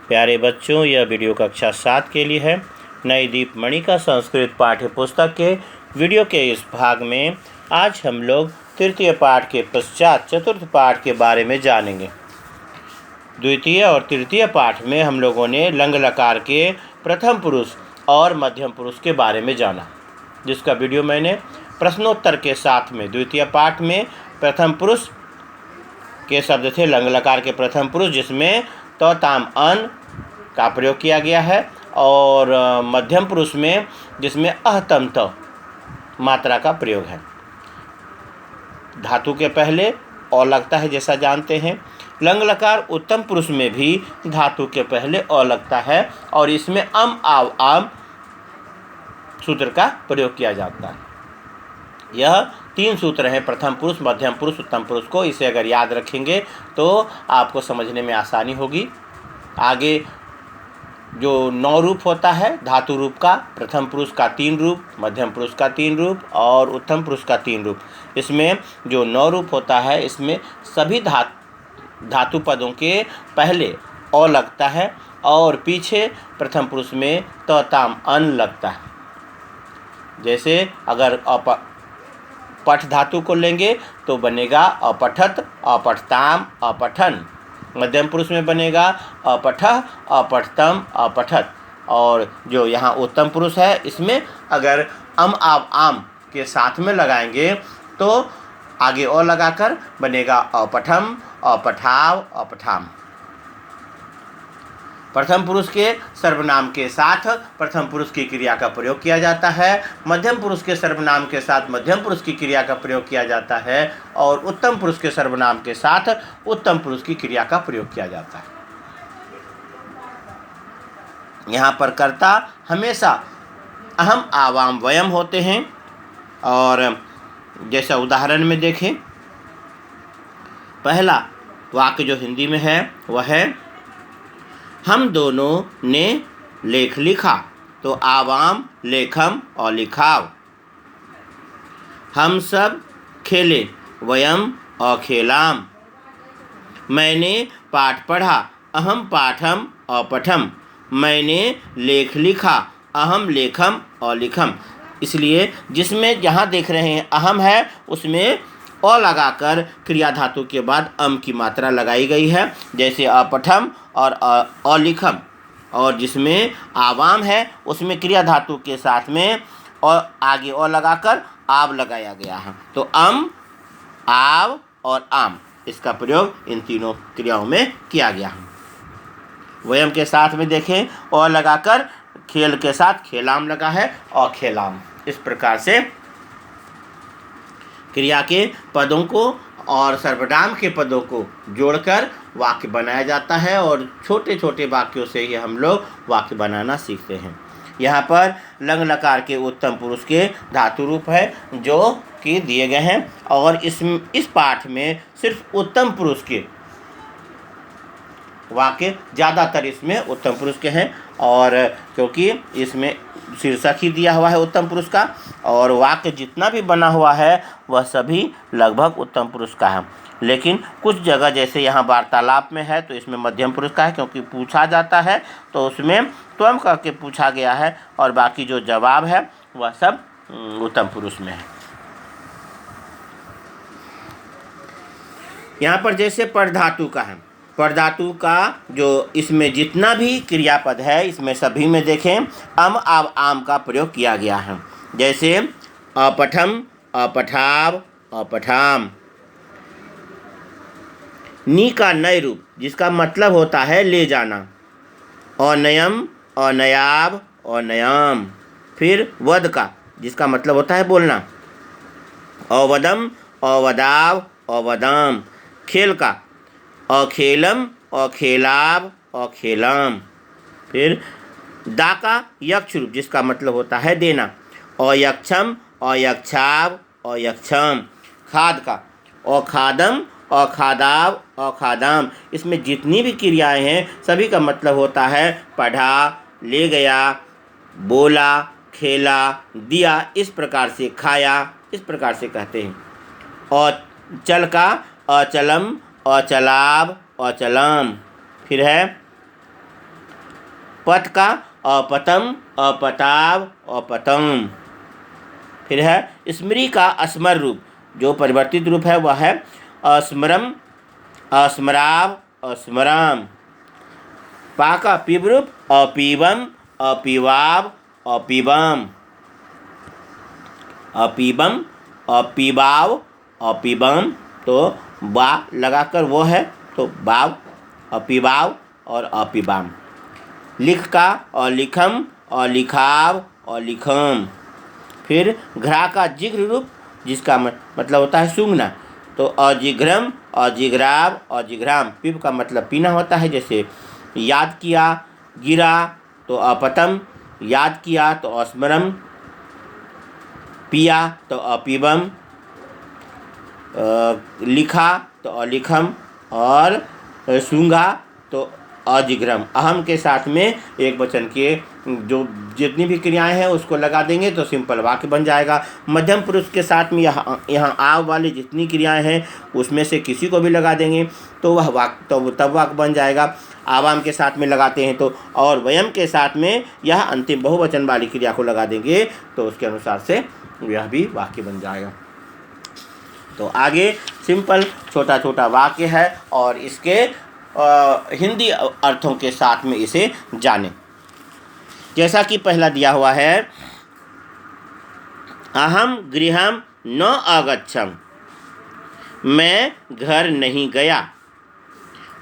प्यारे बच्चों, यह वीडियो कक्षा 7 के लिए है। नई दीपमणि का संस्कृत पाठ्य पुस्तक के वीडियो के इस भाग में आज हम लोग तृतीय पाठ के पश्चात चतुर्थ पाठ के बारे में जानेंगे। द्वितीय और तृतीय पाठ में हम लोगों ने लंग लकार के प्रथम पुरुष और मध्यम पुरुष के बारे में जाना, जिसका वीडियो मैंने प्रश्नोत्तर के साथ में द्वितीय पाठ में प्रथम पुरुष के शब्द थे लंग लकार के प्रथम पुरुष, जिसमें तो ताम अन का प्रयोग किया गया है, और मध्यम पुरुष में जिसमें अहतम त मात्रा का प्रयोग है। धातु के पहले अ लगता है, जैसा जानते हैं। लंग लकार उत्तम पुरुष में भी धातु के पहले अ लगता है और इसमें अम आव आम सूत्र का प्रयोग किया जाता है। यह 3 सूत्र हैं, प्रथम पुरुष, मध्यम पुरुष, उत्तम पुरुष को। इसे अगर याद रखेंगे तो आपको समझने में आसानी होगी। आगे जो 9 रूप होता है धातु रूप का, प्रथम पुरुष का 3 रूप, मध्यम पुरुष का 3 रूप और उत्तम पुरुष का 3 रूप। इसमें जो 9 रूप होता है, इसमें सभी धातु पदों के पहले अ लगता है और पीछे प्रथम पुरुष में त ताम अन लगता है। जैसे अगर पठ धातु को लेंगे तो बनेगा अपठत, अपठताम, अपठन। मध्यम पुरुष में बनेगा अपठः, अपठतम, अपठत। और जो यहाँ उत्तम पुरुष है, इसमें अगर अम आव आम के साथ में लगाएंगे तो आगे अ लगाकर बनेगा अपठम, अपठाव, अपठाम। प्रथम पुरुष के सर्वनाम के साथ प्रथम पुरुष की क्रिया का प्रयोग किया जाता है, मध्यम पुरुष के सर्वनाम के साथ मध्यम पुरुष की क्रिया का प्रयोग किया जाता है और उत्तम पुरुष के सर्वनाम के साथ उत्तम पुरुष की क्रिया का प्रयोग किया जाता है। यहाँ पर कर्ता हमेशा अहम आवाम वयम होते हैं। और जैसा उदाहरण में देखें, पहला वाक्य जो हिंदी में है वह है हम दोनों ने लेख लिखा, तो आवाम लेखम और लिखाव। हम सब खेले, वयम और खेलाम। मैंने पाठ पढ़ा, अहम पाठम और पठम। मैंने लेख लिखा, अहम लेखम और लिखम। इसलिए जिसमें जहाँ देख रहे हैं अहम है, उसमें अ लगाकर क्रिया धातु के बाद अम की मात्रा लगाई गई है, जैसे अपठम और अलिखम। और जिसमें आवाम है उसमें क्रिया धातु के साथ में और आगे अ लगाकर आव लगाया गया है। तो अम, आव और आम, इसका प्रयोग इन तीनों क्रियाओं में किया गया है। वयम के साथ में देखें अ लगाकर खेल के साथ खेलाम लगा है और खेलाम। इस प्रकार से क्रिया के पदों को और सर्वनाम के पदों को जोड़कर वाक्य बनाया जाता है और छोटे छोटे वाक्यों से ही हम लोग वाक्य बनाना सीखते हैं। यहाँ पर लंग लकार के उत्तम पुरुष के धातु रूप है जो कि दिए गए हैं, और इस पाठ में सिर्फ उत्तम पुरुष के वाक्य ज़्यादातर इसमें उत्तम पुरुष के हैं, और क्योंकि इसमें शीर्षक ही दिया हुआ है उत्तम पुरुष का, और वाक्य जितना भी बना हुआ है वह सभी लगभग उत्तम पुरुष का है। लेकिन कुछ जगह जैसे यहाँ वार्तालाप में है तो इसमें मध्यम पुरुष का है, क्योंकि पूछा जाता है तो उसमें त्वम करके पूछा गया है, और बाकी जो जवाब है वह सब उत्तम पुरुष में है। यहाँ पर जैसे परधातु का है, परधातु का जो इसमें जितना भी क्रियापद है इसमें सभी में देखें अम आव आम का प्रयोग किया गया है। जैसे अपठम, अपठाव, अपठाम। नी का नय रूप, जिसका मतलब होता है ले जाना, अनयम, अनयाव, अनयाम। फिर वद का, जिसका मतलब होता है बोलना, अवदम, अवदाव, अवदाम। खेल का, अखेलम, अखेलाव, अखेलाम। फिर दा का यक्ष रूप, जिसका मतलब होता है देना, अयक्षम, अयक्षाव, अयक्षम। खाद का, अखादम, अखादाव, अखादाम। इसमें जितनी भी क्रियाएं हैं सभी का मतलब होता है पढ़ा, ले गया, बोला, खेला, दिया, इस प्रकार से खाया, इस प्रकार से कहते हैं। और चल का, अचलम, अचलाव, अचलम। फिर है पत का अपतम, अपताव, अपतम। फिर है स्मृति का अस्मर रूप, जो परिवर्तित रूप है वह है अस्मरम, अस्मराव, अस्मराम। पा का पीव रूप अपीवम, अपीवाव, अपीवम, अपीबम, अपीबाव, अपीबम। तो बा लगाकर वो है तो बाव, अपीबाव और अपीबाम। लिख का अलिखम, अलिखाव, अलिखम। फिर घ्रा का जिग्र रूप, जिसका मतलब होता है सूंघना, तो अजिघ्रम, अजिघ्राव, अजिघ्राम। पिप का मतलब पीना होता है, जैसे याद किया, गिरा तो अपतम, याद किया तो अस्मरम, पिया तो अपीबम, लिखा तो अलिखम और सूंघा तो अजिघ्रम। अहम के साथ में एक वचन के जो जितनी भी क्रियाएं हैं उसको लगा देंगे तो सिंपल वाक्य बन जाएगा। मध्यम पुरुष के साथ में यहाँ आव वाली जितनी क्रियाएं हैं उसमें से किसी को भी लगा देंगे तो वह वाक्य तो तब वाक्य बन जाएगा। आवाम के साथ में लगाते हैं तो, और वयम के साथ में यह अंतिम बहुवचन वाली क्रिया को लगा देंगे तो उसके अनुसार से यह भी वाक्य बन जाएगा। तो आगे सिंपल छोटा छोटा वाक्य है और इसके हिंदी अर्थों के साथ में इसे जानें। जैसा कि पहला दिया हुआ है, अहम गृहम न आगच्छम, मैं घर नहीं गया।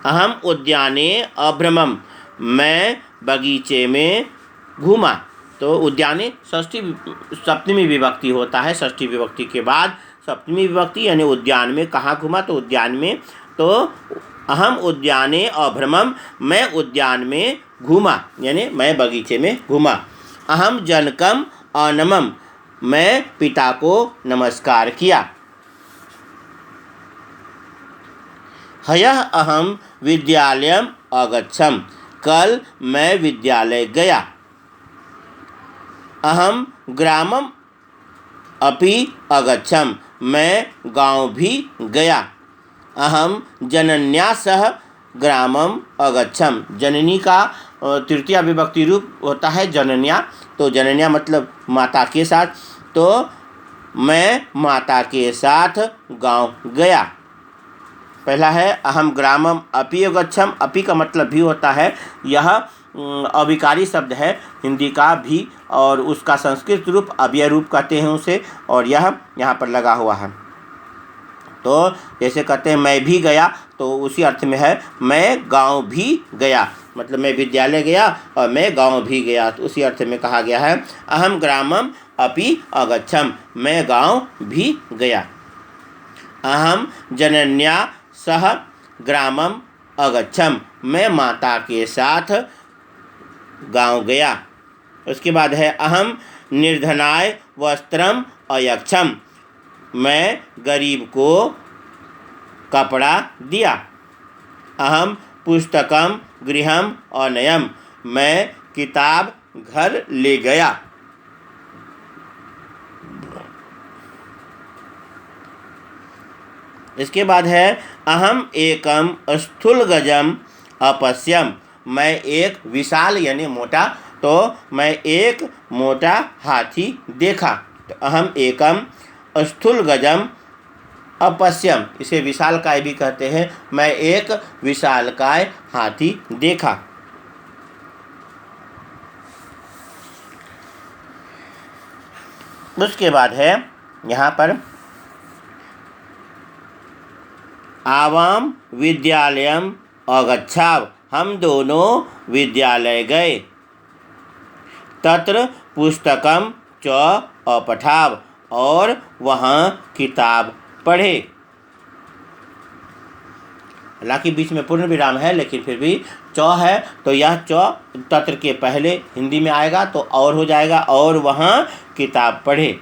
अहम उद्याने अभ्रमम, मैं बगीचे में घूमा। तो उद्याने सप्तमी विभक्ति होता है, षष्ठी विभक्ति के बाद सप्तमी विभक्ति, यानी उद्यान में कहाँ घूमा तो उद्यान में। तो अहम उद्याने अभ्रमम, मैं उद्यान में घूमा, यानी मैं बगीचे में घूमा। अहम जनकम अनमम, मैं पिता को नमस्कार किया। ह्यः अहम विद्यालयम अगच्छम, कल मैं विद्यालय गया। अहम ग्रामम अपि अगच्छम, मैं गांव भी गया। अहम जनन्या सह ग्रामम अगच्छम, जननी का तृतीया विभक्ति रूप होता है जनन्या, तो जनन्या मतलब माता के साथ, तो मैं माता के साथ गांव गया। पहला है अहम ग्रामम अपि अगच्छम, अपि का मतलब भी होता है, यह अविकारी शब्द है हिंदी का भी, और उसका संस्कृत रूप अव्यय रूप कहते हैं उसे, और यह यहाँ पर लगा हुआ है। तो जैसे कहते हैं मैं भी गया, तो उसी अर्थ में है मैं गांव भी गया, मतलब मैं विद्यालय गया और मैं गांव भी गया, तो उसी अर्थ में कहा गया है अहम ग्रामम अपि अगच्छम, मैं गांव भी गया। अहम जनन्या सह ग्रामम अगच्छम, मैं माता के साथ गांव गया। उसके बाद है अहम निर्धनाय वस्त्रम अयच्छम, मैं गरीब को कपड़ा दिया। अहम पुस्तकम गृहम अनयम, मैं किताब घर ले गया। इसके बाद है अहम एकम स्थूलगजम अपश्यम, मैं एक विशाल यानी मोटा, तो मैं एक मोटा हाथी देखा। तो अहम एकम स्थूलगजम अपश्यम, इसे विशालकाय भी कहते हैं, मैं एक विशालकाय हाथी देखा। उसके बाद है यहाँ पर आवाम विद्यालयम अगच्छाव, हम दोनों विद्यालय गए। तत्र पुस्तकम च अपठाव, और वहाँ किताब पढ़े। हालांकि बीच में पूर्ण विराम है लेकिन फिर भी च है, तो यह च तत्र के पहले हिंदी में आएगा तो और हो जाएगा, और वहाँ किताब पढ़े।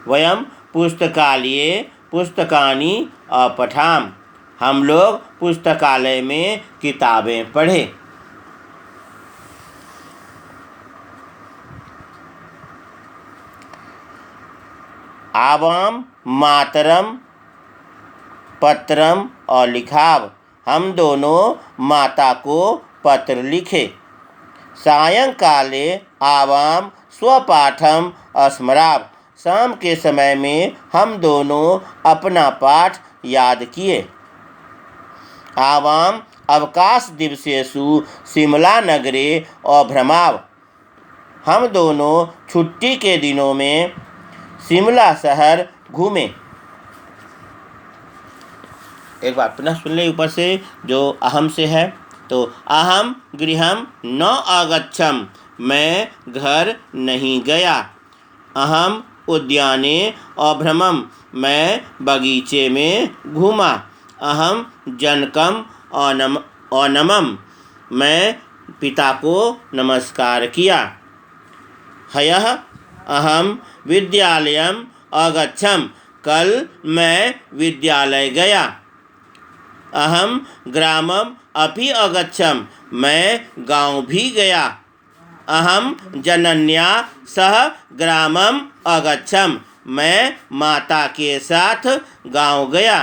वयम पुस्तकालये पुस्तकानि अपठाम, हम लोग पुस्तकालय में किताबें पढ़े। आवाम मातरम पत्रम अलिखाव, हम दोनों माता को पत्र लिखे। सायंकाले आवाम स्वपाठम स्मराव। शाम के समय में हम दोनों अपना पाठ याद किए। आवाम अवकाश दिवसेषु शिमला नगरे अभ्रमाव। हम दोनों छुट्टी के दिनों में शिमला शहर घूमे। एक बार पुनः सुन ले ऊपर से जो अहम से है। तो अहम गृहम न आगच्छम, मैं घर नहीं गया। अहम उद्याने अभ्रमम, मैं बगीचे में घूमा। अहम जनकम अनमम, मैं पिता को नमस्कार किया। ह्यः अहम विद्यालयम अगच्छम, कल मैं विद्यालय गया। अहम ग्रामम अपि अगच्छम, मैं गांव भी गया। अहम जनन्या सह ग्रामम अगच्छम, मैं माता के साथ गांव गया।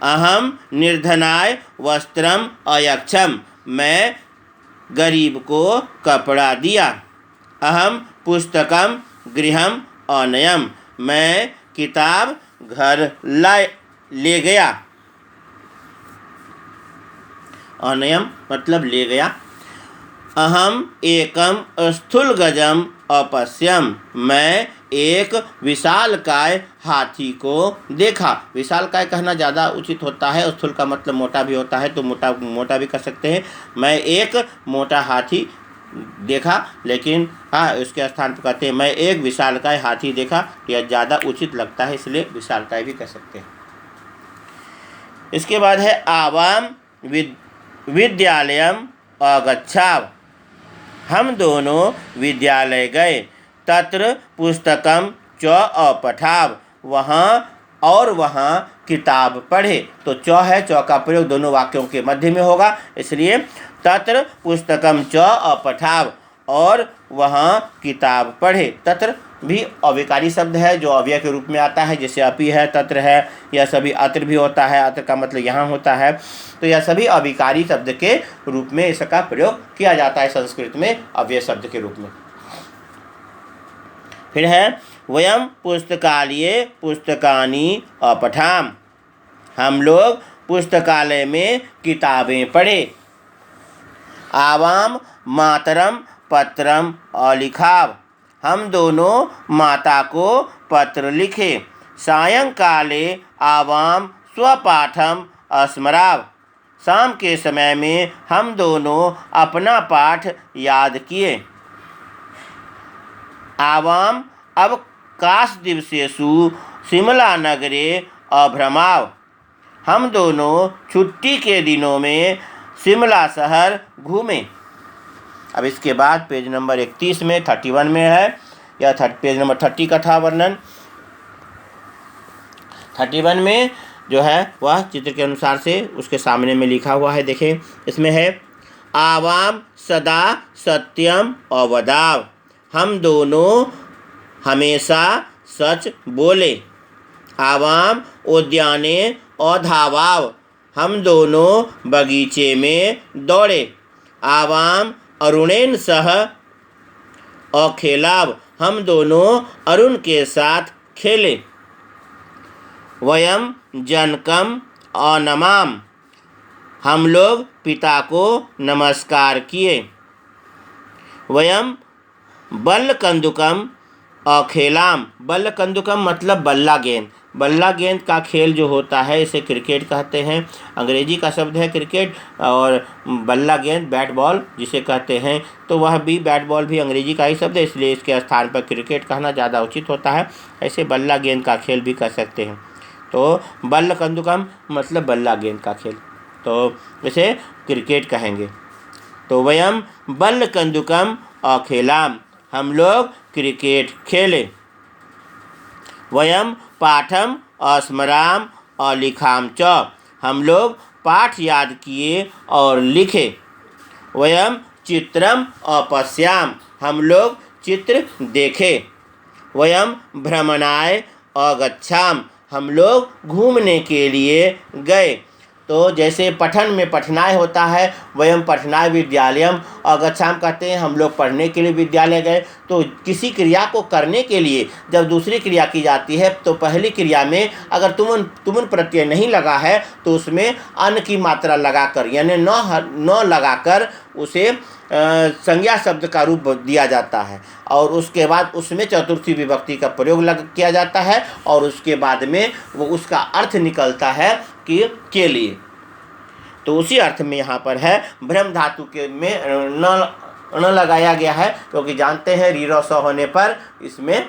अहम निर्धनाय वस्त्रम अयच्छम, मैं गरीब को कपड़ा दिया। अहम पुस्तकम गृहम अनयम, मैं किताब घर ले गया। अनयम मतलब ले गया। अहम एकम स्थूलगजम अपश्यम, मैं एक विशालकाय हाथी को देखा। विशालकाय कहना ज़्यादा उचित होता है। स्थूल का मतलब मोटा भी होता है, तो मोटा भी कह सकते हैं। मैं एक मोटा हाथी देखा, लेकिन हाँ उसके स्थान पर कहते हैं मैं एक विशालकाय हाथी देखा। यह ज़्यादा उचित लगता है, इसलिए विशालकाय भी कह सकते हैं। इसके बाद है आवाम विद्यालयम अगच्छाव, हम दोनों विद्यालय गए। तत्र पुस्तकम च अपठाव, वहाँ किताब पढ़े। तो च है, च का प्रयोग दोनों वाक्यों के मध्य में होगा, इसलिए तत्र पुस्तकम च अपठाव, और वहाँ किताब पढ़े। तत्र भी अविकारी शब्द है जो अव्यय के रूप में आता है, जैसे अपि है, तत्र है, यह सभी अत्र भी होता है। अत्र का मतलब यहाँ होता है। तो यह सभी अविकारी शब्द के रूप में इसका प्रयोग किया जाता है संस्कृत में, अव्यय शब्द के रूप में। फिर है वयम पुस्तकालये पुस्तकानि अपठाम, हम लोग पुस्तकालय में किताबें पढ़े। आवाम मातरम पत्रम अलिखाव, हम दोनों माता को पत्र लिखे। सायंकाले आवाम स्वपाठम स्मराव, शाम के समय में हम दोनों अपना पाठ याद किए। आवाम अवकाश दिवसेषु शिमला नगरे अभ्रमाव, हम दोनों छुट्टी के दिनों में शिमला शहर घूमे। अब इसके बाद पेज नंबर 31 में 31 में है, या पेज नंबर 30 का था वर्णन। 31 में जो है वह चित्र के अनुसार से उसके सामने में लिखा हुआ है, देखें। इसमें है आवाम सदा सत्यम अवदाव, हम दोनों हमेशा सच बोले। आवाम उद्याने अधावाव, हम दोनों बगीचे में दौड़े। आवाम अरुणेन सह अखेलाव, हम दोनों अरुण के साथ खेले। वयम जनकम अनमाम, हम लोग पिता को नमस्कार किए। वयम बल्लकंदुकम अखेलाम, बल्लकंदुकम मतलब बल्ला गेंद। बल्ला गेंद का खेल जो होता है इसे क्रिकेट कहते हैं। अंग्रेजी का शब्द है क्रिकेट, और बल्ला गेंद बैट बॉल जिसे कहते हैं, तो वह भी बैट बॉल भी अंग्रेजी का ही शब्द है, इसलिए इसके स्थान पर क्रिकेट कहना ज़्यादा उचित होता है। ऐसे बल्ला गेंद का खेल भी कह सकते हैं। तो बल्लकंदुकम मतलब बल्ला गेंद का खेल, तो इसे क्रिकेट कहेंगे। तो वयम बल्लकंदुकम अखेलाम, हम लोग क्रिकेट खेले। वयम पाठम अस्मराम अलिखाम च, हम लोग पाठ याद किए और लिखे। वयम चित्रम अपश्याम, हम लोग चित्र देखे। वयम भ्रमणाय अगच्छाम, हम लोग घूमने के लिए गए। तो जैसे पठन में पठनाय होता है, वयम पठनाय विद्यालयम, अगच्छाम कहते हैं हम लोग पढ़ने के लिए विद्यालय गए। तो किसी क्रिया को करने के लिए जब दूसरी क्रिया की जाती है तो पहली क्रिया में अगर तुमन प्रत्यय नहीं लगा है तो उसमें अन की मात्रा लगाकर यानी न लगाकर उसे संज्ञा शब्द का रूप दिया जाता है, और उसके बाद उसमें चतुर्थी विभक्ति का प्रयोग किया जाता है, और उसके बाद में वो उसका अर्थ निकलता है कि के लिए। तो उसी अर्थ में यहाँ पर है भ्रम धातु के में न लगाया गया है, क्योंकि जानते हैं रीरो स होने पर इसमें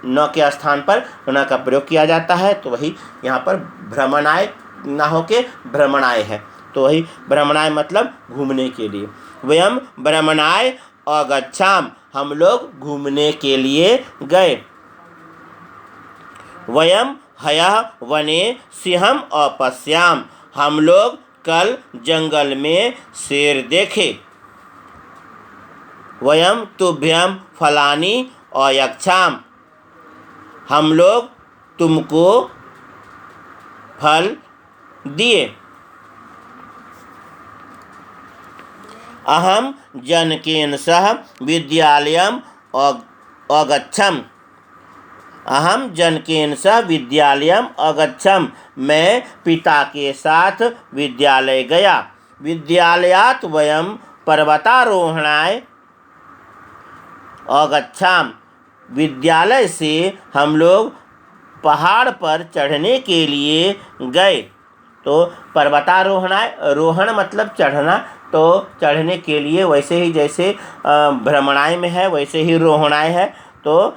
न के स्थान पर न का प्रयोग किया जाता है। तो वही यहाँ पर भ्रमणाय ना होके भ्रमणाय है, तो वही भ्रमणाय मतलब घूमने के लिए। वयम भ्रमणाय अगच्छाम, हम लोग घूमने के लिए गए। वयम हयः वने सिंहम अपश्याम, हम लोग कल जंगल में शेर देखे। वयम तुभ्यम फलानि अयच्छाम, हम लोग तुमको फल दिए। अहम जनकेन सह विद्यालयम अगच्छम, अहम जनकेन सह विद्यालयम अगच्छम, मैं पिता के साथ विद्यालय गया। विद्यालयात् वयम पर्वतारोहणाय अगच्छाम, विद्यालय से हम लोग पहाड़ पर चढ़ने के लिए गए। तो पर्वतारोहणाय, रोहण मतलब चढ़ना, तो चढ़ने के लिए वैसे ही जैसे भ्रमणाय में है वैसे ही रोहणाय है। तो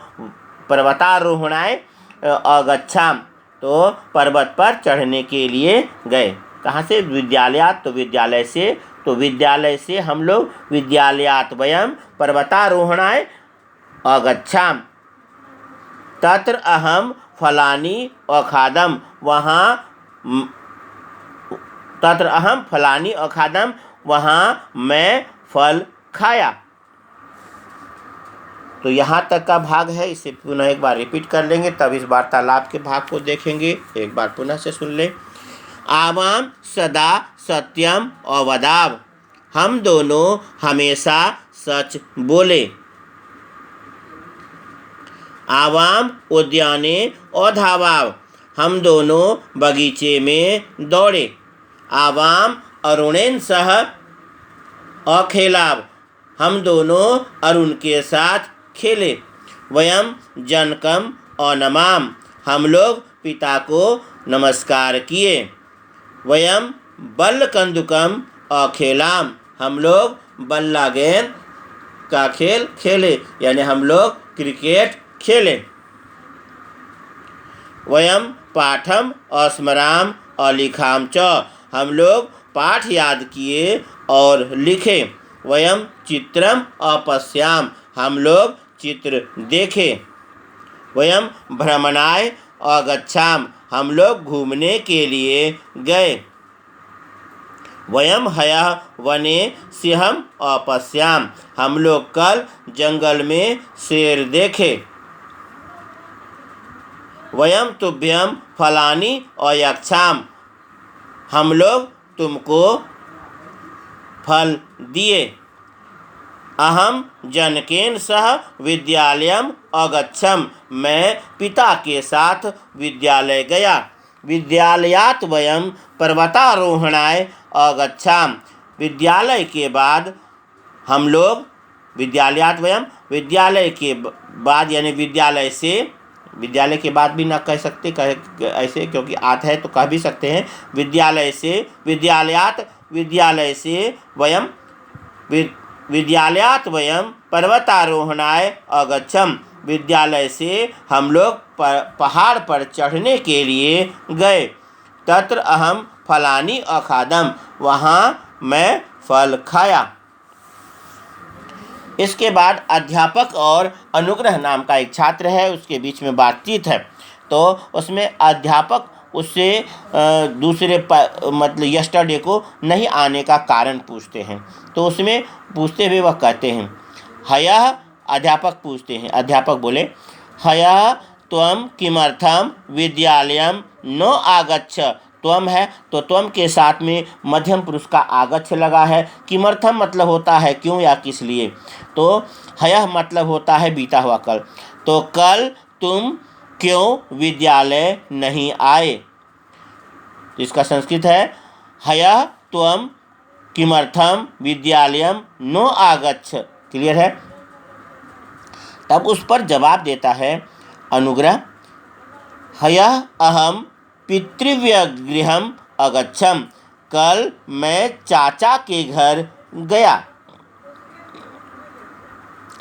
पर्वतारोहणाय अगच्छाम, तो पर्वत पर चढ़ने के लिए गए। कहाँ से? विद्यालयात्, तो विद्यालय से, तो विद्यालय से हम लोग विद्यालयात् वयम पर्वतारोहणाय अगच्छाम। तत्र अहम फलानि अखादम, वहाँ तत्र अहम फलानि अखादम, वहाँ मैं फल खाया। तो यहाँ तक का भाग है, इसे पुनः एक बार रिपीट कर लेंगे, तब इस वार्तालाप के भाग को देखेंगे। एक बार पुनः से सुन लें। आवाम सदा सत्यम अवदाव, हम दोनों हमेशा सच बोले। आवाम उद्याने अधावाव, हम दोनों बगीचे में दौड़े। आवाम अरुणेन सह अखेलाव, हम दोनों अरुण के साथ खेले। वयम जनकम अनमाम, हम लोग पिता को नमस्कार किए। वयम बल्लकंदुकम अखेलाम, हम लोग बल्ला गेंद का खेल खेले, यानी हम लोग क्रिकेट खेले। वयम पाठम अस्मराम अलिखाम च, हम लोग पाठ याद किए और लिखे। वयम चित्रम अपश्याम, हम लोग चित्र देखे। वयम भ्रमणाय अगच्छाम, हम लोग घूमने के लिए गए। वयम हयः वने सिंहम अपश्याम, हम लोग कल जंगल में शेर देखे। वयम तुभ्यम फलानि अयच्छाम, हम लोग तुमको फल दिए। अहम जनकेन सह विद्यालयम अगच्छम, मैं पिता के साथ विद्यालय गया। विद्यालयात् वयम पर्वतारोहणाय अगच्छाम, विद्यालय के बाद हम लोग विद्यालयात् वयम, विद्यालय के बाद यानी विद्यालय से, विद्यालय के बाद भी ना कह सकते, कह ऐसे क्योंकि आत है तो कह भी सकते हैं। विद्यालय से, विद्यालयात्, विद्यालय से वयम, विद्यालयात् वयम पर्वतारोहणाय अगच्छम, विद्यालय से हम लोग पहाड़ पर चढ़ने के लिए गए। तत्र अहम फलानि अखादम, वहाँ मैं फल खाया। इसके बाद अध्यापक और अनुग्रह नाम का एक छात्र है, उसके बीच में बातचीत है। तो उसमें अध्यापक उससे दूसरे मतलब यस्टरडे को नहीं आने का कारण पूछते हैं। तो उसमें पूछते हुए वह कहते हैं, हयः, अध्यापक पूछते हैं, अध्यापक बोले, हयः त्वं किमर्थं विद्यालयं न आगच्छ त्वम है तो त्वम के साथ में मध्यम पुरुष का आगच्छ लगा है। किमर्थम मतलब होता है क्यों या किस लिए। तो हयः मतलब होता है बीता हुआ कल। तो कल तुम क्यों विद्यालय नहीं आए। इसका संस्कृत है हयः त्वम किमर्थम विद्यालयम नो आगच्छ। क्लियर है। तब उस पर जवाब देता है अनुग्रह हयः अहम पितृव्यगृहम अगच्छम। कल मैं चाचा के घर गया।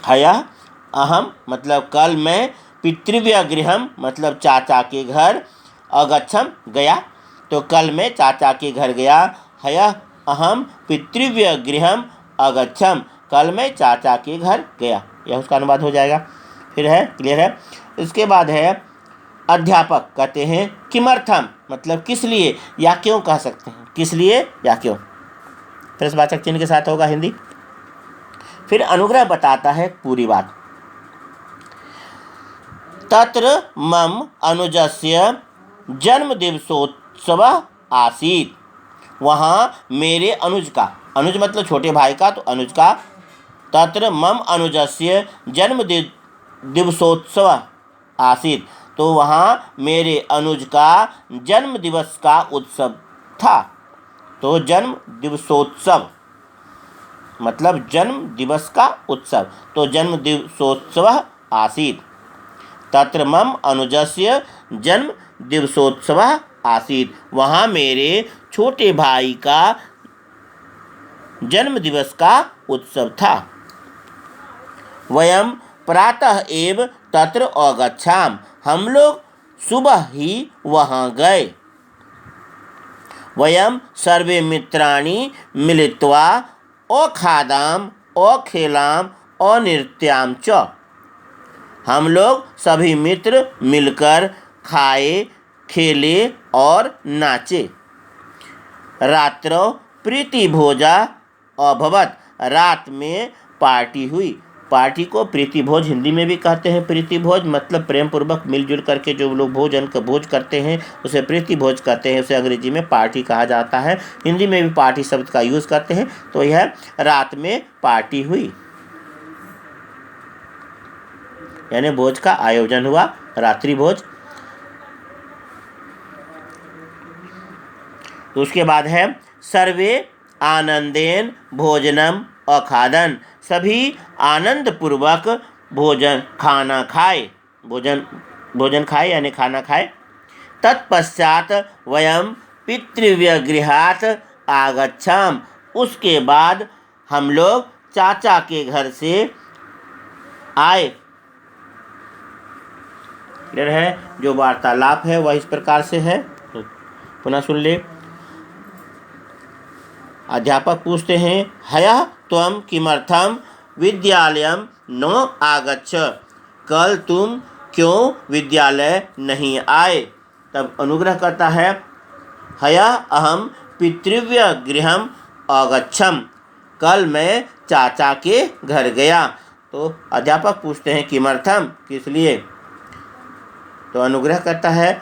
हयः अहम मतलब कल मैं पितृव्यगृहम मतलब चाचा के घर अगच्छम गया। तो कल मैं चाचा के घर गया। हयः अहम पितृव्यगृहम अगच्छम कल मैं चाचा के घर गया। यह उसका अनुवाद हो जाएगा। फिर है क्लियर है। इसके बाद है अध्यापक कहते हैं किमर्थम मतलब किस लिए या क्यों कह सकते हैं। किस लिए या क्यों प्रश्नवाचक चिन्ह के साथ होगा हिंदी। फिर अनुग्रह बताता है पूरी बात। तत्र मम अनुजस्य जन्मदिवसोत्सव आसीत्। वहाँ मेरे अनुज का, अनुज मतलब छोटे भाई का, तो अनुज का। तत्र मम अनुजस्य जन्मदिवसोत्सव आसीत् तो वहाँ मेरे अनुज का जन्म दिवस का उत्सव था। तो जन्म दिवसोत्सव मतलब जन्म दिवस का उत्सव। तो जन्म दिवसोत्सव आसीत्। तत्र मम अनुजस्य जन्म दिवसोत्सव आसीत् वहाँ मेरे छोटे भाई का जन्म दिवस का उत्सव था। वयम प्रातः एव तत्र अगच्छाम हम लोग सुबह ही वहाँ गए। वयम सर्वे मित्राणि मिलित्वा अखादाम अखेलाम अनृत्याम च। हम लोग सभी मित्र मिलकर खाए खेले और नाचे। रात्रौ प्रीतिभोजा अभवत रात में पार्टी हुई। पार्टी को प्रीतिभोज हिंदी में भी कहते हैं। प्रीतिभोज मतलब प्रेम पूर्वक मिलजुल करके जो लोग भोज करते हैं उसे प्रीतिभोज कहते हैं। उसे अंग्रेजी में पार्टी कहा जाता है। हिंदी में भी पार्टी शब्द का यूज़ करते हैं। तो यह रात में पार्टी हुई यानी भोज का आयोजन हुआ, रात्रि भोज। तो उसके बाद है सर्वे आनंदेन भोजनम अखादन सभी आनंद पूर्वक भोजन खाना खाए। भोजन खाए यानी खाना खाए। तत्पश्चात वयम पितृव्यगृहात् आगच्छाम उसके बाद हम लोग चाचा के घर से आए। क्लियर है। जो वार्तालाप है वह इस प्रकार से है। पुनः सुन ले। अध्यापक पूछते हैं हयः त्वं किमर्थं विद्यालयं न आगच्छ। कल तुम क्यों विद्यालय नहीं आए। तब अनुग्रह करता है हयः अहम पितृव्यगृहम् अगच्छम कल मैं चाचा के घर गया। तो अध्यापक पूछते हैं किमर्थम किस लिए। तो अनुग्रह करता है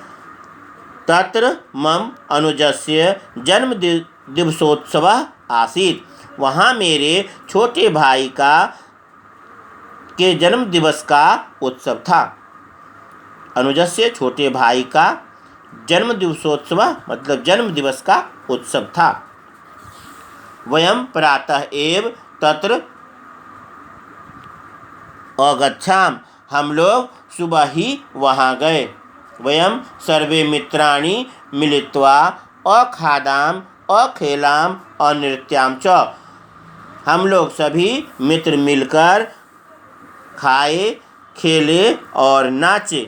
तत्र मम अनुजस्य जन्म दिवसोत्सव आसीत् वहाँ मेरे छोटे भाई के जन्म दिवस का उत्सव था। अनुजस्य छोटे भाई का जन्म दिवसोत्सव मतलब जन्म दिवस का उत्सव था। वयम प्रातः एव तत्र अगच्छाम हम लोग सुबह ही वहाँ गए। वयम सर्वे मित्राणि मिलित्वा अखादाम अखेलाम अनृत्याम च हम लोग सभी मित्र मिलकर खाए खेले और नाचे।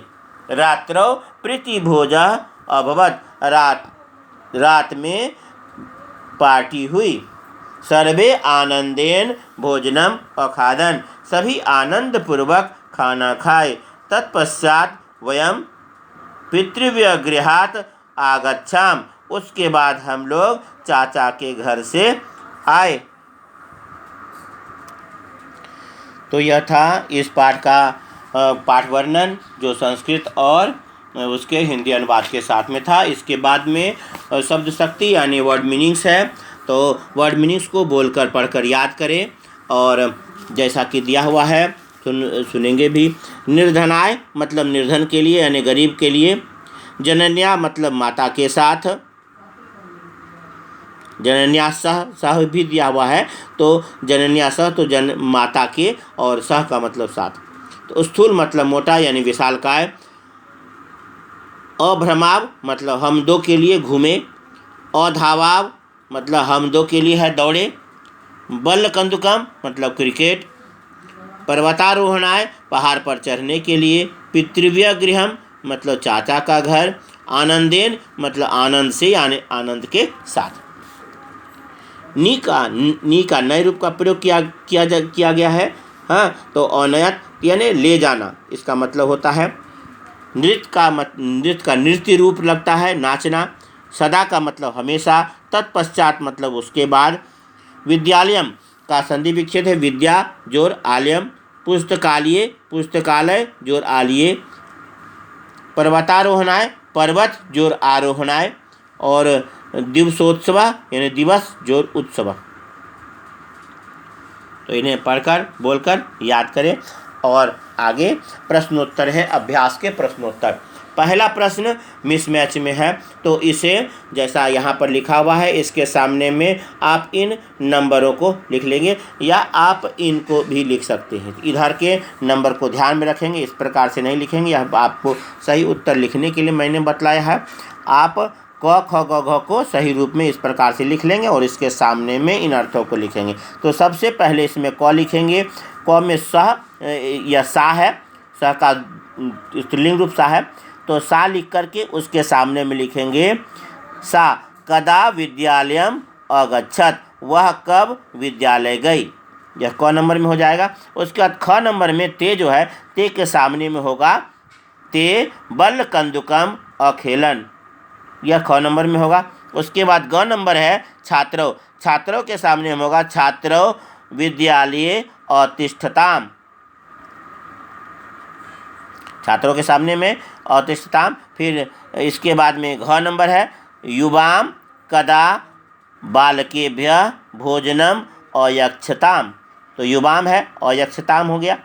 रात्रौ प्रीतिभोजा अभवत रात में पार्टी हुई। सर्वे आनंदेन भोजनम अखादन सभी आनंद पूर्वक खाना खाए। तत्पश्चात वयम पितृव्यगृहात् आगच्छाम उसके बाद हम लोग चाचा के घर से आए। तो यह था इस पाठ का पाठ वर्णन जो संस्कृत और उसके हिंदी अनुवाद के साथ में था। इसके बाद में शब्द शक्ति यानी वर्ड मीनिंग्स है। तो वर्ड मीनिंग्स को बोलकर पढ़कर याद करें और जैसा कि दिया हुआ है सुनेंगे भी। निर्धनाय मतलब निर्धन के लिए यानी गरीब के लिए। जनन्या मतलब माता के साथ। जनन्या सह भी दिया हुआ है, तो जनन्या सह तो माता के, और सह का मतलब साथ। तो स्थूल मतलब मोटा यानी विशालकाय। अभ्रमाव मतलब हम दो के लिए घूमे। अधावाव मतलब हम दो के लिए है दौड़े। बल्ल कंदुकम मतलब क्रिकेट। पर्वतारोहणाय पहाड़ पर चढ़ने के लिए। पितृव्य गृहम मतलब चाचा का घर। आनंदेन मतलब आनंद से यानी आनंद के साथ। नी का नए रूप का प्रयोग किया गया है। हाँ, तो अनयत यानी ले जाना इसका मतलब होता है। नृत्य का नृत्य रूप लगता है नाचना। सदा का मतलब हमेशा। तत्पश्चात मतलब उसके बाद। विद्यालयम का संधि विच्छेद है विद्या जोर आलयम। पुस्तकालय पुस्तकालय जोर आलिये। पर्वतारोहणाय पर्वत जोर आरोहणाय। और दिवसोत्सव यानी दिवस जोर उत्सव। तो इन्हें पढ़कर बोलकर याद करें। और आगे प्रश्नोत्तर है, अभ्यास के प्रश्नोत्तर। पहला प्रश्न मिसमैच में है, तो इसे जैसा यहाँ पर लिखा हुआ है इसके सामने में आप इन नंबरों को लिख लेंगे, या आप इनको भी लिख सकते हैं। इधर के नंबर को ध्यान में रखेंगे, इस प्रकार से नहीं लिखेंगे। यह आपको सही उत्तर लिखने के लिए मैंने बतलाया है। आप क ख ग घ को सही रूप में इस प्रकार से लिख लेंगे और इसके सामने में इन अर्थों को लिखेंगे। तो सबसे पहले इसमें क लिखेंगे। क में सह या सा है, सह का स्त्रीलिंग रूप सा है, तो सा लिख करके उसके सामने में लिखेंगे सा कदा विद्यालयम अगच्छत, वह कब विद्यालय गई। यह क नंबर में हो जाएगा। उसके बाद ख नंबर में ते जो है, ते के सामने में होगा ते बल कंदुकम अखेलन, यह ख नंबर में होगा। उसके बाद ग नंबर है छात्रों, छात्रों के सामने में होगा छात्रों विद्यालय अतिष्ठताम, छात्रों के सामने में अतिष्ठताम। फिर इसके बाद में घ नंबर है युवाम कदा बालकेभ्य भोजनम अयक्षताम, तो युवाम है अयक्षताम हो गया।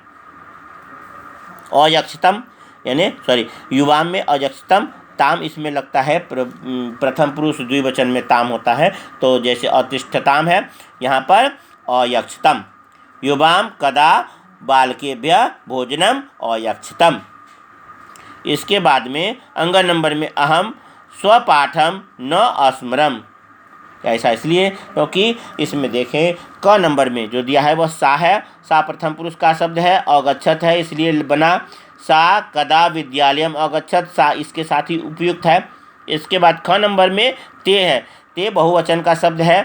अयक्षतम यानी युवाम में अयक्षतम, ताम इसमें लगता है प्रथम पुरुष द्विवचन में ताम होता है, तो जैसे अतिष्ठताम है यहाँ पर अयक्षतम। युवाम कदा बालकेभ्य भोजनम अयक्षतम। इसके बाद में अंग नंबर में अहम स्वपाठम न अस्मरम, ऐसा इसलिए क्योंकि इसमें देखें क नंबर में जो दिया है वह सा है, सा प्रथम पुरुष का शब्द है, अगच्छत है इसलिए बना सा कदा विद्यालयम अगच्छत, सा इसके साथ ही उपयुक्त है। इसके बाद ख नंबर में ते है, ते बहुवचन का शब्द है,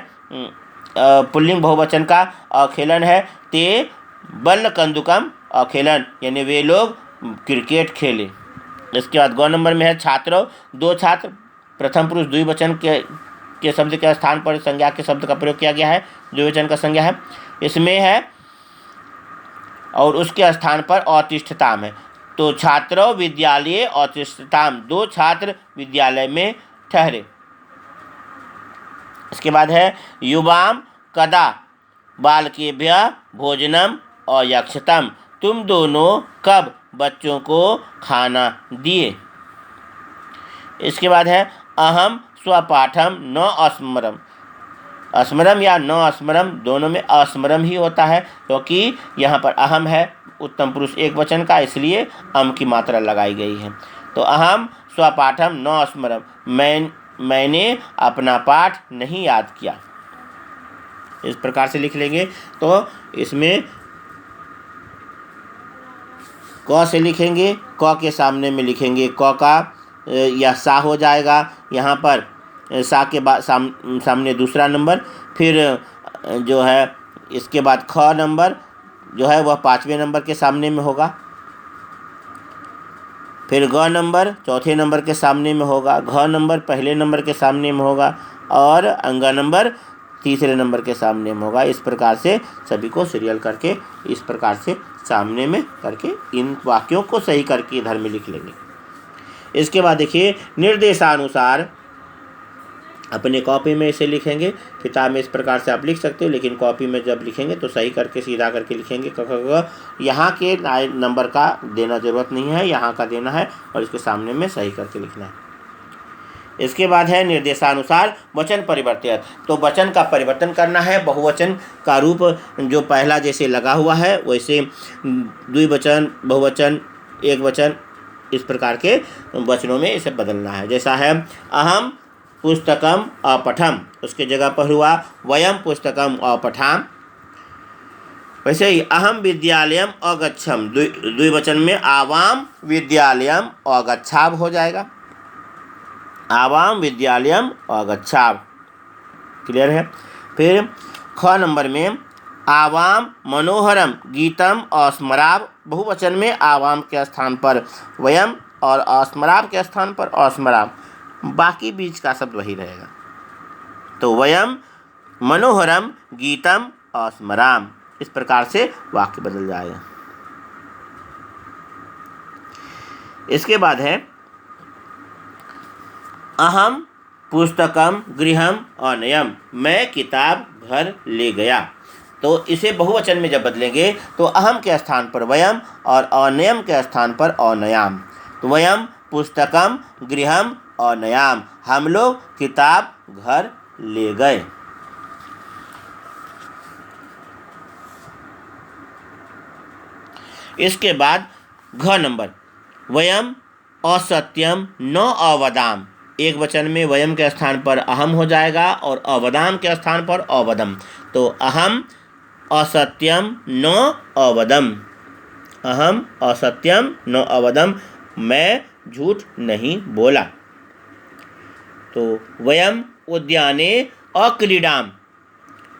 पुल्लिंग बहुवचन का अखेलन है। ते बल कंदुकम अखेलन यानी वे लोग क्रिकेट खेले। इसके बाद ग नंबर में है छात्रों, दो छात्र, प्रथम पुरुष द्विवचन के शब्द के स्थान पर संज्ञा के शब्द का प्रयोग किया गया है, द्विवचन का संज्ञा है इसमें है, और उसके स्थान पर अतिष्ठताम है, तो छात्रों विद्यालय अतिष्ठताम, दो छात्र विद्यालय में ठहरे। इसके बाद है युवाम कदा बालकेभ्य भोजनम अयक्षतम, तुम दोनों कब बच्चों को खाना दिए। इसके बाद है अहम स्वपाठम न अस्मरम, अस्मरम या न अस्मरम दोनों में अस्मरम ही होता है, क्योंकि यहाँ पर अहम है उत्तम पुरुष एक वचन का, इसलिए अम की मात्रा लगाई गई है। तो अहम स्वपाठम न अस्मरम, मैंने अपना पाठ नहीं याद किया, इस प्रकार से लिख लेंगे। तो इसमें क से लिखेंगे, क के सामने में लिखेंगे क का या सा हो जाएगा, यहाँ पर सा के बाद सामने दूसरा नंबर, फिर जो है इसके बाद ख नंबर जो है वह पाँचवें नंबर के सामने में होगा, फिर ग नंबर चौथे नंबर के सामने में होगा, घ नंबर पहले नंबर के सामने में होगा, और अंग नंबर तीसरे नंबर के सामने में होगा। इस प्रकार से सभी को सीरियल करके इस प्रकार से सामने में करके इन वाक्यों को सही करके इधर में लिख लेंगे। इसके बाद देखिए निर्देशानुसार, अपने कॉपी में इसे लिखेंगे। किताब में इस प्रकार से आप लिख सकते हो, लेकिन कॉपी में जब लिखेंगे तो सही करके सीधा करके लिखेंगे। यहाँ के नंबर का देना ज़रूरत नहीं है, यहाँ का देना है और इसके सामने में सही करके लिखना है। इसके बाद है निर्देशानुसार वचन परिवर्तन। तो वचन का परिवर्तन करना है। बहुवचन का रूप जो पहला जैसे लगा हुआ है वैसे द्विवचन, बहुवचन, एक वचन, इस प्रकार के वचनों में इसे बदलना है। जैसा है अहम पुस्तकम अपठम, उसके जगह पर हुआ वयम पुस्तकम अपठाम। वैसे ही अहम विद्यालयम अगच्छम, द्विवचन में आवाम विद्यालयम अगच्छाव हो जाएगा। आवाम विद्यालयम अगच्छाव, क्लियर है। फिर ख नंबर में आवाम मनोहरम गीतम अस्मराव, बहुवचन में आवाम के स्थान पर वयम और अस्मराव के स्थान पर अस्मराव, बाकी बीच का शब्द वही रहेगा। तो वयम मनोहरम गीतम अस्मराम, इस प्रकार से वाक्य बदल जाएगा। इसके बाद है अहम पुस्तकम गृहम अनयम, मैं किताब घर ले गया। तो इसे बहुवचन में जब बदलेंगे तो अहम के स्थान पर वयम और अनयम के स्थान पर अनयाम। तो वयम पुस्तकम गृहम अनयाम, हम लोग किताब घर ले गए। इसके बाद घ नंबर वयम असत्यम न अवदाम, एक वचन में वयम के स्थान पर अहम हो जाएगा और अवदाम के स्थान पर अवदम। तो अहम असत्यम न अवदम, अहम असत्यम न अवदम, मैं झूठ नहीं बोला। तो वयम उद्याने अक्रीडाम,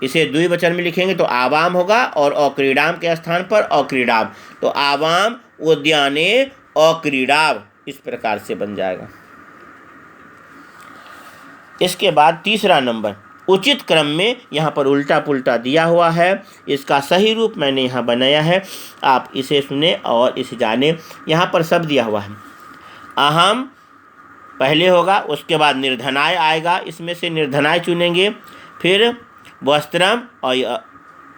इसे द्विवचन में लिखेंगे तो आवाम होगा और अक्रीडाम के स्थान पर अक्रीडाम। तो आवाम उद्याने अक्रीडाव, इस प्रकार से बन जाएगा। इसके बाद तीसरा नंबर उचित क्रम में, यहाँ पर उल्टा पुल्टा दिया हुआ है, इसका सही रूप मैंने यहाँ बनाया है, आप इसे सुने और इसे जाने। यहाँ पर सब दिया हुआ है। अहम पहले होगा, उसके बाद निर्धनाय आएगा, इसमें से निर्धनाय चुनेंगे। फिर वस्त्रम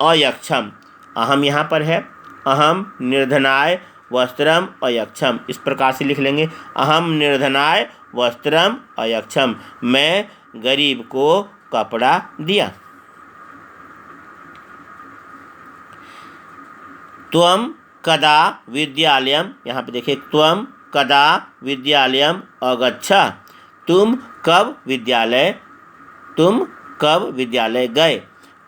अयक्षम, अहम यहाँ पर है, अहम निर्धनाय वस्त्रम अयक्षम, इस प्रकार से लिख लेंगे। अहम निर्धनाय वस्त्रम अयक्षम, मैं गरीब को कपड़ा दिया। त्वम कदा विद्यालयम, यहाँ पे देखिए त्वम कदा विद्यालयम अगच्छा, तुम कब विद्यालय गए।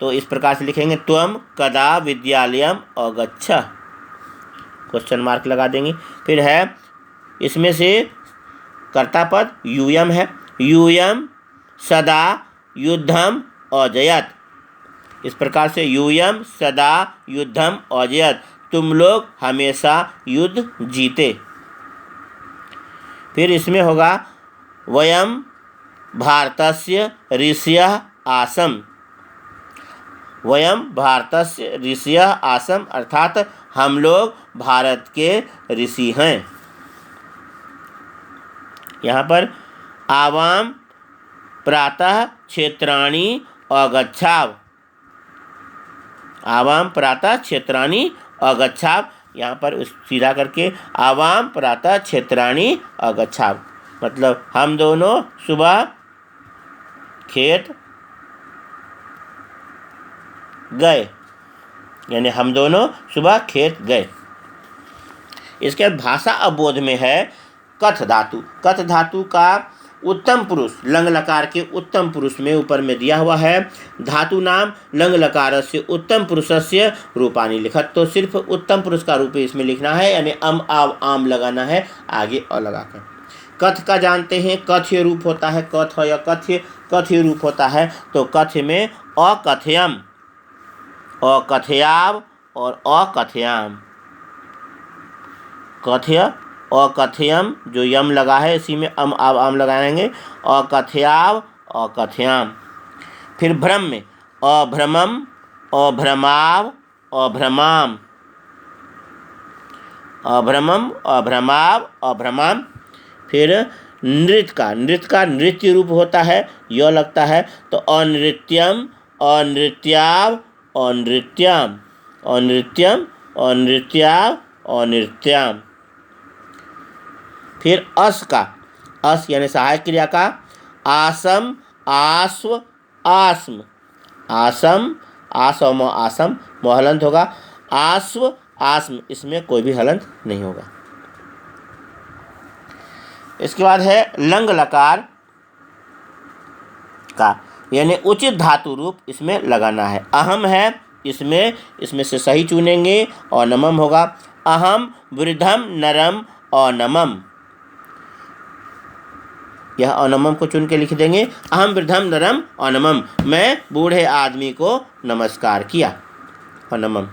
तो इस प्रकार से लिखेंगे त्वम कदा विद्यालयम अगच्छा, क्वेश्चन मार्क लगा देंगे। फिर है इसमें से कर्ता पद यूयम है, यूयम सदा युद्धम अजयत, इस प्रकार से यूयम सदा युद्धम अजयत, तुम लोग हमेशा युद्ध जीते। फिर इसमें होगा वयम भारतस्य ऋषयः आसम, वयम भारतस्य ऋषयः आसम, अर्थात हम लोग भारत के ऋषि हैं। यहाँ पर आवाम प्रातः क्षेत्राणि अगच्छाव, आवाम प्रातः क्षेत्राणि अगच्छाव, यहाँ पर सीधा करके आवाम प्रातः क्षेत्राणि अगच्छाव, मतलब हम दोनों सुबह खेत गए, यानी हम दोनों सुबह खेत गए। इसके बाद भाषा अवबोध में है कथ धातु। कथ धातु का उत्तम पुरुष, लंग लकार के उत्तम पुरुष में ऊपर में दिया हुआ है धातु नाम लंग लकारस्य उत्तम पुरुषस्य रूपानि लिखत। तो सिर्फ उत्तम पुरुष का रूप इसमें लिखना है, यानी अम आव आम लगाना है आगे अ लगाकर। कथ का जानते हैं कथ्य रूप होता है, कथ या कथ्य रूप होता है। तो कथ्य में अकथयम, अकथयाव और अकथयाम, कथ्य अकथयम जो यम लगा है इसी में अम आव आम लगाएंगे, अकथयाव अकथयाम। फिर भ्रम में अभ्रमम अभ्रमाव अभ्रमाम, अभ्रमम अभ्रमाव अभ्रमाम। फिर नृत्य का नृत्य रूप होता है, य लगता है तो अनृत्यम, अनृत्याव, अनृत्यम, अनृत्यम, अनृत्याव, अनृत्याम। फिर अस का, अस यानी सहायक क्रिया का, आसम, आस्व, आस्म, आसम, आसम, आसम हलंत होगा, आस्व, आस्म इसमें कोई भी हलंत नहीं होगा। इसके बाद है लंग लकार का, यानी उचित धातु रूप इसमें लगाना है। अहम है, इसमें से सही चुनेंगे और नमम होगा। अहम वृद्धम नरम अनमम, यह अनमम को चुन के लिख देंगे। अहम वृद्धम नरम अनमम, मैं बूढ़े आदमी को नमस्कार किया, अनमम।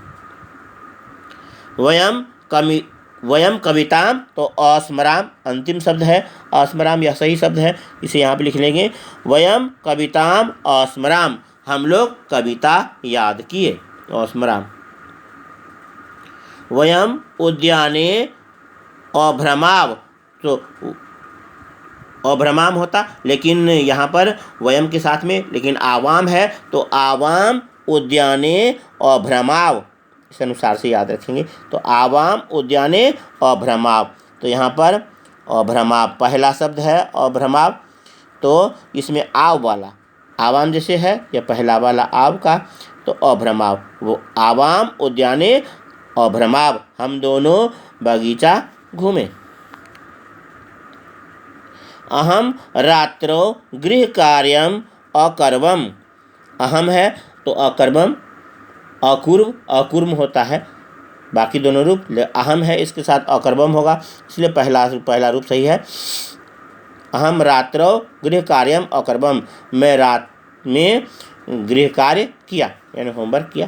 वयम कविताम तो अस्मराम अंतिम शब्द है, अस्मराम यह सही शब्द है, इसे यहाँ पे लिख लेंगे। वयम कविताम अस्मराम, हम लोग कविता याद किए, अस्मराम। वयम उद्याने अभ्रमाव, तो अभ्रमाम होता, लेकिन यहाँ पर वयम के साथ में लेकिन आवाम है तो आवाम उद्याने अभ्रमाव, इस अनुसार से याद रखेंगे। तो आवाम उद्याने अभ्रमाव, तो यहाँ पर अभ्रमाव पहला शब्द है अभ्रमाव, तो इसमें आव वाला, आवाम जैसे है या पहला वाला आव का, तो अभ्रमाव, वो आवाम उद्याने अभ्रमाव, हम दोनों बगीचा घूमे। अहम रात्रो गृह कार्यम अकर्वम, अहम है तो अकर्वम, अकुर्म होता है, बाकी दोनों रूप अहम है इसके साथ अकर्वम होगा, इसलिए पहला रूप सही है। अहम रात्रो गृह कार्यम अकर्वम, मैं रात में गृह कार्य किया यानी होमवर्क किया।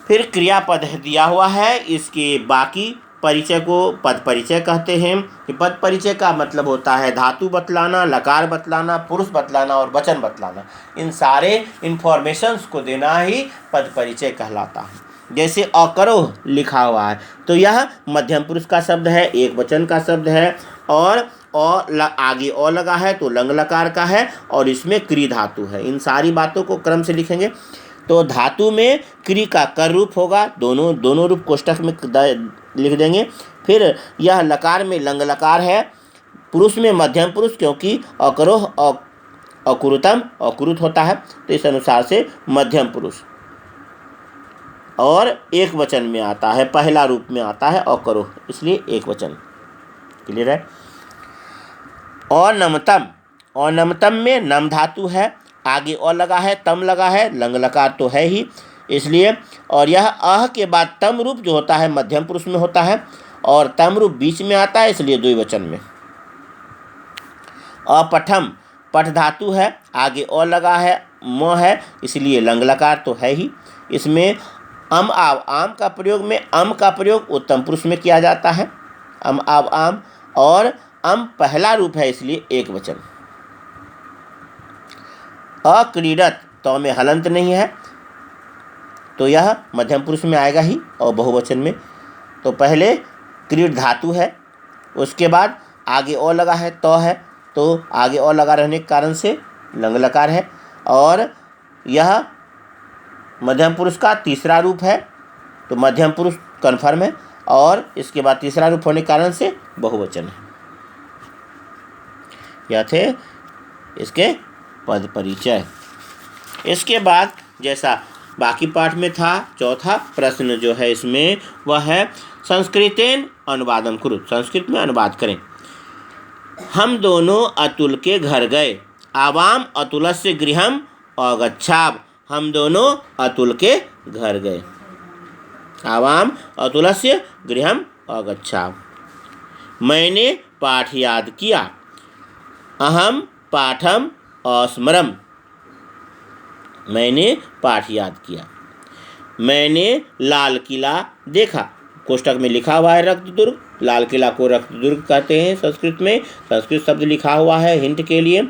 फिर क्रियापद दिया हुआ है, इसके बाकी परिचय को पद परिचय कहते हैं। कि पद परिचय का मतलब होता है धातु बतलाना, लकार बतलाना, पुरुष बतलाना और वचन बतलाना, इन सारे इन्फॉर्मेशंस को देना ही पद परिचय कहलाता है। जैसे अकरोह लिखा हुआ है तो यह मध्यम पुरुष का शब्द है, एक वचन का शब्द है, और आगे अ लगा है तो लंग लकार का है, और इसमें क्री धातु है। इन सारी बातों को क्रम से लिखेंगे तो धातु में क्री का कर रूप होगा, दोनों रूप कोष्ठक में लिख देंगे। फिर यह लकार में लंग लकार है, पुरुष में मध्यम पुरुष, क्योंकि अकरोह अकुरुतम अकुरुत होता है, तो इस अनुसार से मध्यम पुरुष, और एक वचन में आता है, पहला रूप में आता है अकरोह, इसलिए एक वचन। क्लियर है। अनमतम, अनमतम में नम धातु है, आगे अ लगा है, तम लगा है, लंग लकार तो है ही, इसलिए। और यह अह के बाद तम रूप जो होता है मध्यम पुरुष में होता है, और तम रूप बीच में आता है, इसलिए द्विवचन में। अपठम, पठ धातु है, आगे अ लगा है, म है, इसलिए लंग लकार तो है ही। इसमें अम आव आम का प्रयोग में अम का प्रयोग उत्तम पुरुष में किया जाता है, अम आव आम, और अम पहला रूप है इसलिए एक वचन। अक्रीडत, तो में हलंत नहीं है तो यह मध्यम पुरुष में आएगा ही और बहुवचन में। तो पहले क्रीड धातु है, उसके बाद आगे ओ लगा है तो है, तो आगे ओ लगा रहने के कारण से लंग लकार है, और यह मध्यम पुरुष का तीसरा रूप है, तो मध्यम पुरुष कन्फर्म है, और इसके बाद तीसरा रूप होने के कारण से बहुवचन है। यह थे इसके पद परिचय। इसके बाद जैसा बाकी पाठ में था, चौथा प्रश्न जो है इसमें वह है संस्कृतेन अनुवादम कुरु, संस्कृत में अनुवाद करें। हम दोनों अतुल के घर गए, आवाम अतुलस्य गृहम अगच्छाव, हम दोनों अतुल के घर गए, आवाम अतुलस्य गृहम अगच्छाव। मैंने पाठ याद किया, अहम पाठम अस्मरम, मैंने पाठ याद किया। मैंने लाल किला देखा, कोष्ठक में लिखा हुआ है रक्तदुर्ग, लाल किला को रक्तदुर्ग कहते हैं संस्कृत में, संस्कृत शब्द लिखा हुआ है हिंट के लिए।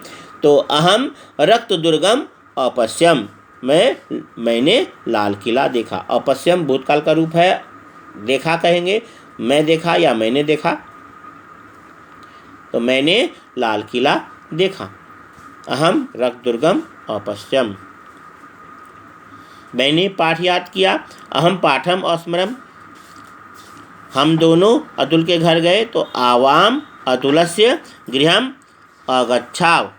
तो अहम रक्तदुर्गम अपश्यम, मैंने लाल किला देखा, अपश्यम भूतकाल का रूप है, देखा कहेंगे, मैं देखा या मैंने देखा, तो मैंने लाल किला देखा। अहम रक्तदुर्गम अपश्यम। मैंने पाठ याद किया। अहम पाठम अस्मरम। हम दोनों अतुल के घर गए, तो आवाम अतुलस्य गृहम अगच्छाव।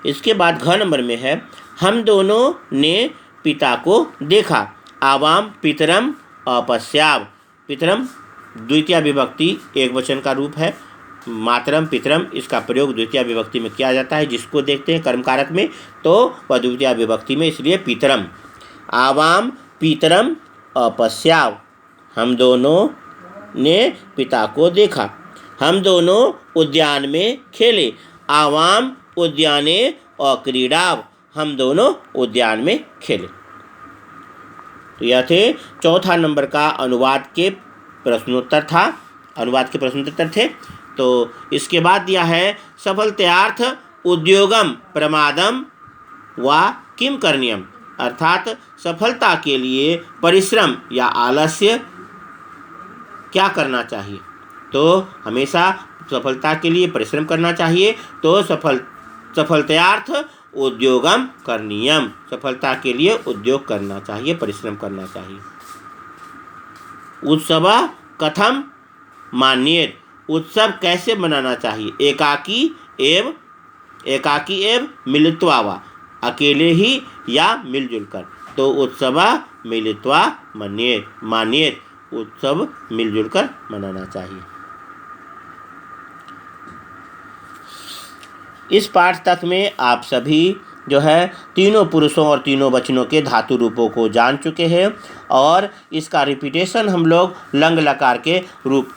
इसके बाद घ नंबर में है हम दोनों ने पिता को देखा। आवाम पितरम अपश्याव। पितरम द्वितीय विभक्ति एक वचन का रूप है। मातरम पितरम इसका प्रयोग द्वितीय विभक्ति में किया जाता है। जिसको देखते हैं कर्मकारक में, तो वह द्वितीय विभक्ति में, इसलिए पितरम। आवाम पितरम अपश्याव। हम दोनों ने पिता को देखा। हम दोनों उद्यान में खेले। आवाम उद्याने अक्रीडाव। हम दोनों उद्यान में खेले। तो यह थे चौथा नंबर का अनुवाद के प्रश्नोत्तर था। अनुवाद के प्रश्नोत्तर थे। तो इसके बाद दिया है सफलतार्थ उद्योगम प्रमादम व किम करणीयम। अर्थात सफलता के लिए परिश्रम या आलस्य क्या करना चाहिए। तो हमेशा सफलता के लिए परिश्रम करना चाहिए। तो सफलतार्थ उद्योगम करणीयम। सफलता के लिए उद्योग करना चाहिए, परिश्रम करना चाहिए। उत्सव कथम मान्येत। उत्सव कैसे मनाना चाहिए। एकाकी एवं मिलित्वा वा। अकेले ही या मिलजुल कर। तो उत्सव मिलित्वा मान्येत। उत्सव मिलजुल कर मनाना चाहिए। इस पाठ तक में आप सभी जो है तीनों पुरुषों और तीनों वचनों के धातु रूपों को जान चुके हैं और इसका रिपीटेशन हम लोग लंग लकार के रूप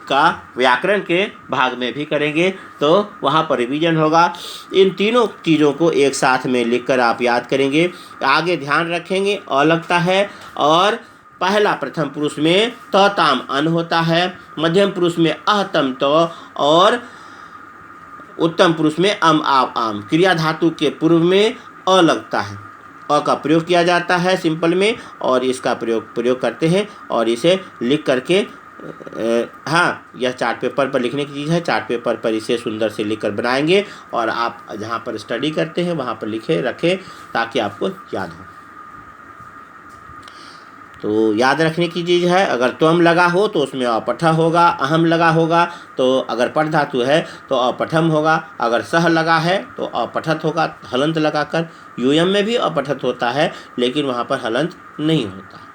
का व्याकरण के भाग में भी करेंगे, तो वहाँ पर रिवीजन होगा। इन तीनों चीज़ों को एक साथ में लिखकर आप याद करेंगे। आगे ध्यान रखेंगे अ लगता है और पहला प्रथम पुरुष में त ताम अन होता है, मध्यम पुरुष में अह तम तो और उत्तम पुरुष में अम आव आम। क्रिया धातु के पूर्व में अ लगता है। अ का प्रयोग किया जाता है सिंपल में और इसका प्रयोग करते हैं और इसे लिख करके हाँ, यह चार्ट पेपर पर लिखने की चीज़ है। चार्ट पेपर पर इसे सुंदर से लिखकर बनाएंगे और आप जहाँ पर स्टडी करते हैं वहाँ पर लिखे रखें ताकि आपको याद हो। तो याद रखने की चीज़ है, अगर त्वम लगा हो तो उसमें अपठ होगा। अहम लगा होगा तो अगर पठ धातु है तो अपठम होगा। अगर सह लगा है तो अपठत होगा हलंत लगाकर। यूयम में भी अपठत होता है लेकिन वहाँ पर हलंत नहीं होता।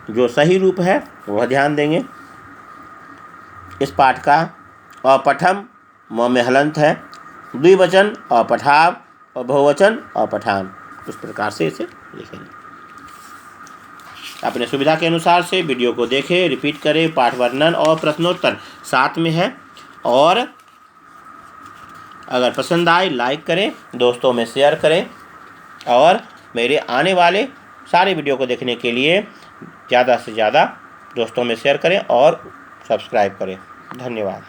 जो सही रूप है वह ध्यान देंगे। इस पाठ का अपठम म में हलंत है, द्विवचन अपठाव और बहुवचन अपठाम। उस प्रकार से इसे लिखेंगे। अपने सुविधा के अनुसार से वीडियो को देखें, रिपीट करें। पाठ वर्णन और प्रश्नोत्तर साथ में है और अगर पसंद आए लाइक करें, दोस्तों में शेयर करें और मेरे आने वाले सारे वीडियो को देखने के लिए ज़्यादा से ज़्यादा दोस्तों में शेयर करें और सब्सक्राइब करें। धन्यवाद।